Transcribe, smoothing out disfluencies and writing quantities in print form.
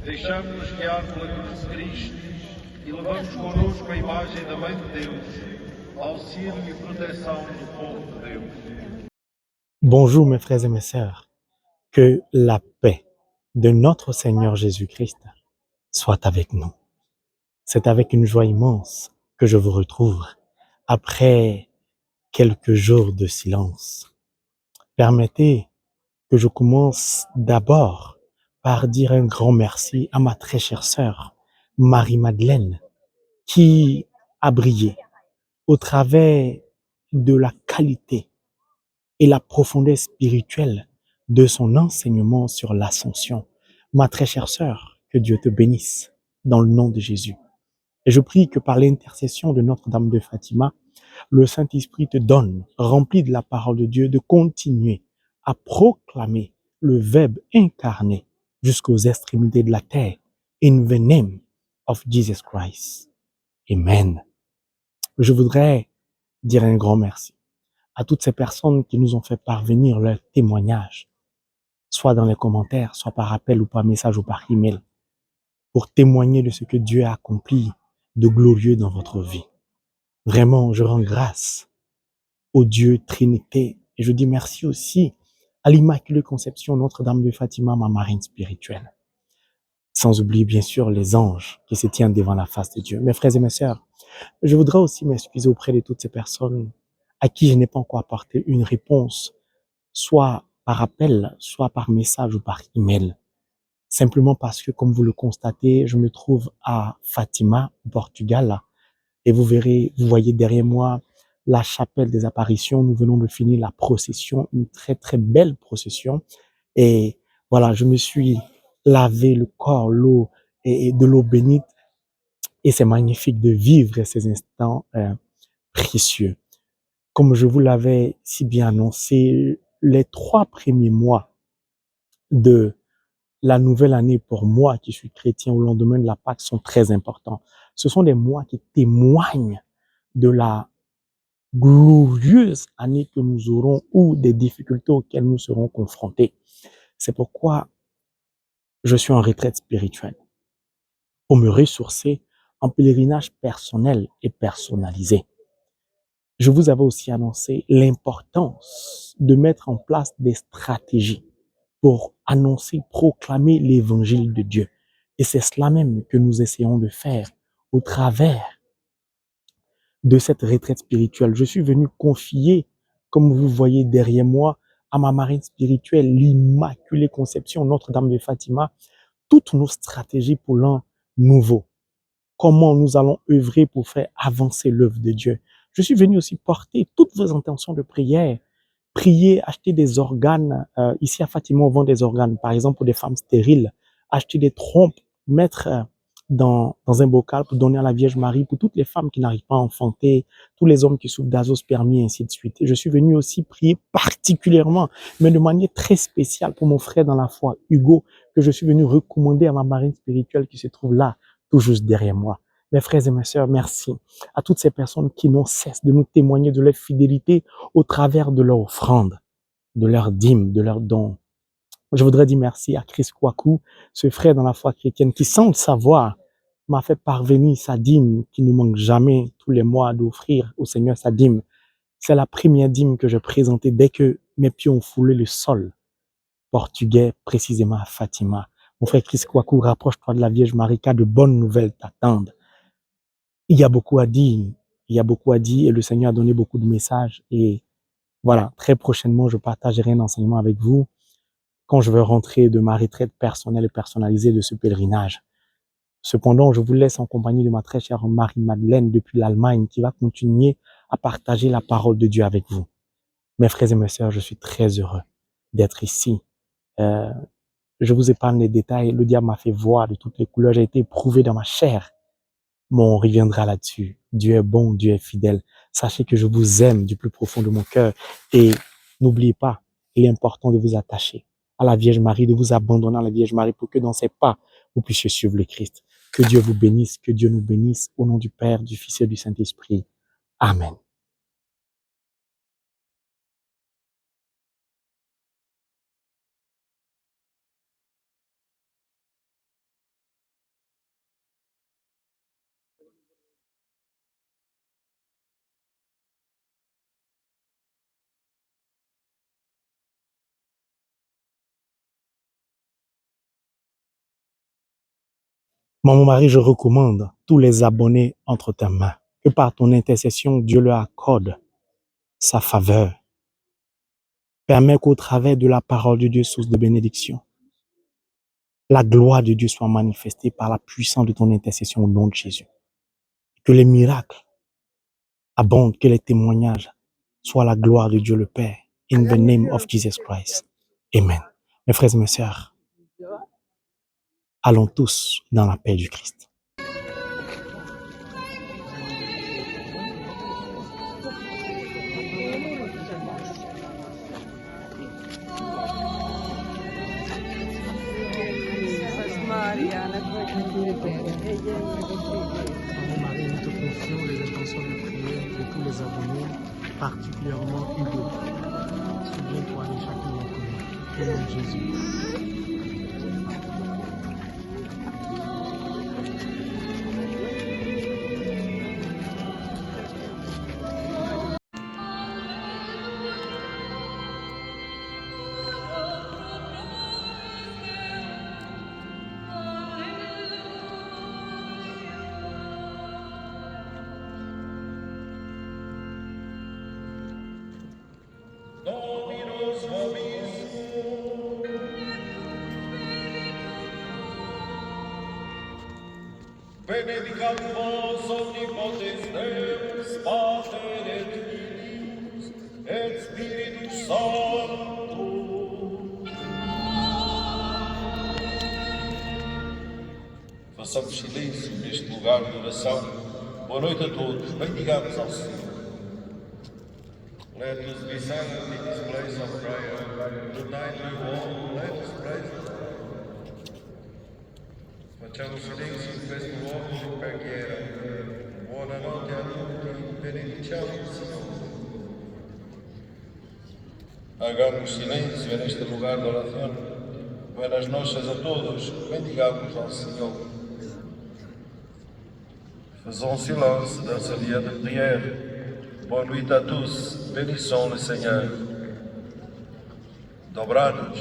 Deixamos-nos guiar pela cruz de Cristo e levamos connosco a imagem da Mãe de Deus, auxílio e proteção do povo de Deus. Bonjour mes frères et mes sœurs, que la paix de notre Seigneur Jésus-Christ soit avec nous. C'est avec une joie immense que je vous retrouve après quelques jours de silence. Permettez que je commence d'abord par dire un grand merci à ma très chère sœur, Marie-Madeleine, qui a brillé au travers de la qualité et la profondeur spirituelle de son enseignement sur l'ascension. Ma très chère sœur, que Dieu te bénisse dans le nom de Jésus. Et je prie que par l'intercession de Notre-Dame de Fatima, le Saint-Esprit te donne, rempli de la parole de Dieu, de continuer à proclamer le Verbe incarné jusqu'aux extrémités de la terre. In the name of Jesus Christ. Amen. Je voudrais dire un grand merci à toutes ces personnes qui nous ont fait parvenir leurs témoignages, soit dans les commentaires, soit par appel ou par message ou par email, pour témoigner de ce que Dieu a accompli de glorieux dans votre vie. Vraiment, je rends grâce au Dieu Trinité et je dis merci aussi à l'Immaculée Conception Notre-Dame de Fatima, ma marraine spirituelle. Sans oublier bien sûr les anges qui se tiennent devant la face de Dieu. Mes frères et mes sœurs, je voudrais aussi m'excuser auprès de toutes ces personnes à qui je n'ai pas encore apporté une réponse, soit par appel, soit par message ou par email. Simplement parce que, comme vous le constatez, je me trouve à Fatima, au Portugal, et vous verrez, vous voyez derrière moi la chapelle des apparitions. Nous venons de finir la procession, une très très belle procession. Et voilà, je me suis lavé le corps, l'eau et de l'eau bénite. Et c'est magnifique de vivre ces instants précieux. Comme je vous l'avais si bien annoncé, les 3 premiers mois de la nouvelle année pour moi qui suis chrétien au lendemain de la Pâque sont très importants. Ce sont des mois qui témoignent de la glorieuse année que nous aurons ou des difficultés auxquelles nous serons confrontés. C'est pourquoi je suis en retraite spirituelle pour me ressourcer en pèlerinage personnel et personnalisé. Je vous avais aussi annoncé l'importance de mettre en place des stratégies pour annoncer, proclamer l'évangile de Dieu. Et c'est cela même que nous essayons de faire au travers de cette retraite spirituelle. Je suis venu confier, comme vous voyez derrière moi, à ma marraine spirituelle, l'Immaculée Conception, Notre-Dame de Fatima, toutes nos stratégies pour l'an nouveau. Comment nous allons œuvrer pour faire avancer l'œuvre de Dieu. Je suis venu aussi porter toutes vos intentions de prière. Prier, acheter des organes. Ici à Fatima, on vend des organes, par exemple pour des femmes stériles. Acheter des trompes, mettre dans un bocal pour donner à la Vierge Marie, pour toutes les femmes qui n'arrivent pas à enfanter, tous les hommes qui souffrent d'azospermie, et ainsi de suite. Et je suis venu aussi prier particulièrement, mais de manière très spéciale pour mon frère dans la foi, Hugo, que je suis venu recommander à ma marraine spirituelle qui se trouve là, tout juste derrière moi. Mes frères et mes sœurs, merci à toutes ces personnes qui n'ont cesse de nous témoigner de leur fidélité au travers de leur offrande, de leur dîme, de leurs dons. Je voudrais dire merci à Chris Kwaku, ce frère dans la foi chrétienne qui, sans le savoir, m'a fait parvenir sa dîme qui ne manque jamais tous les mois d'offrir au Seigneur sa dîme. C'est la première dîme que je présentais dès que mes pieds ont foulé le sol portugais, précisément à Fatima. Mon frère Chris Kwaku, rapproche-toi de la Vierge Marie, car de bonnes nouvelles t'attendent. Il y a beaucoup à dire, et le Seigneur a donné beaucoup de messages. Et voilà, très prochainement, je partagerai un enseignement avec vous quand je vais rentrer de ma retraite personnelle et personnalisée de ce pèlerinage. Cependant, je vous laisse en compagnie de ma très chère Marie-Madeleine depuis l'Allemagne qui va continuer à partager la parole de Dieu avec vous. Mes frères et mes sœurs, je suis très heureux d'être ici. Je vous épargne les détails. Le diable m'a fait voir de toutes les couleurs. J'ai été éprouvé dans ma chair. Mais on reviendra là-dessus. Dieu est bon, Dieu est fidèle. Sachez que je vous aime du plus profond de mon cœur. Et n'oubliez pas, il est important de vous attacher à la Vierge Marie, de vous abandonner à la Vierge Marie pour que dans ses pas, vous puissiez suivre le Christ. Que Dieu vous bénisse, que Dieu nous bénisse. Au nom du Père, du Fils et du Saint-Esprit. Amen. Mon mari, je recommande tous les abonnés entre tes mains. Que par ton intercession, Dieu leur accorde sa faveur. Permets qu'au travers de la parole de Dieu, source de bénédiction, la gloire de Dieu soit manifestée par la puissance de ton intercession au nom de Jésus. Que les miracles abondent, que les témoignages soient la gloire de Dieu le Père. In the name of Jesus Christ. Amen. Mes frères et mes sœurs, allons tous dans la paix du Christ. Marie, nous te confions les intentions de prière de tous les abonnés, particulièrement Hugo. Souviens-toi de chacun d'entre nous. Au nom de Jésus. Dominus vobiscum. Benedicat vos omnipotens Deus, Pater et Filius, et Spiritus Sanctus. Façamos silêncio neste lugar de oração. Boa noite a todos. Bendigamos ao Senhor. Let us be silent in this place of prayer. Good night to you all. Let us praise the Lord. Facciamo silenzio in questo luogo di preghiera. Buonanotte a tutti. Benediciamo il Signore. Hagamos silêncio neste lugar de oração. Buenas noches a todos. Bendigamos ao Senhor. Faisons silence dans ce lieu de prière. Bonne nuit à tous, bénissons le Seigneur. Dobranoc.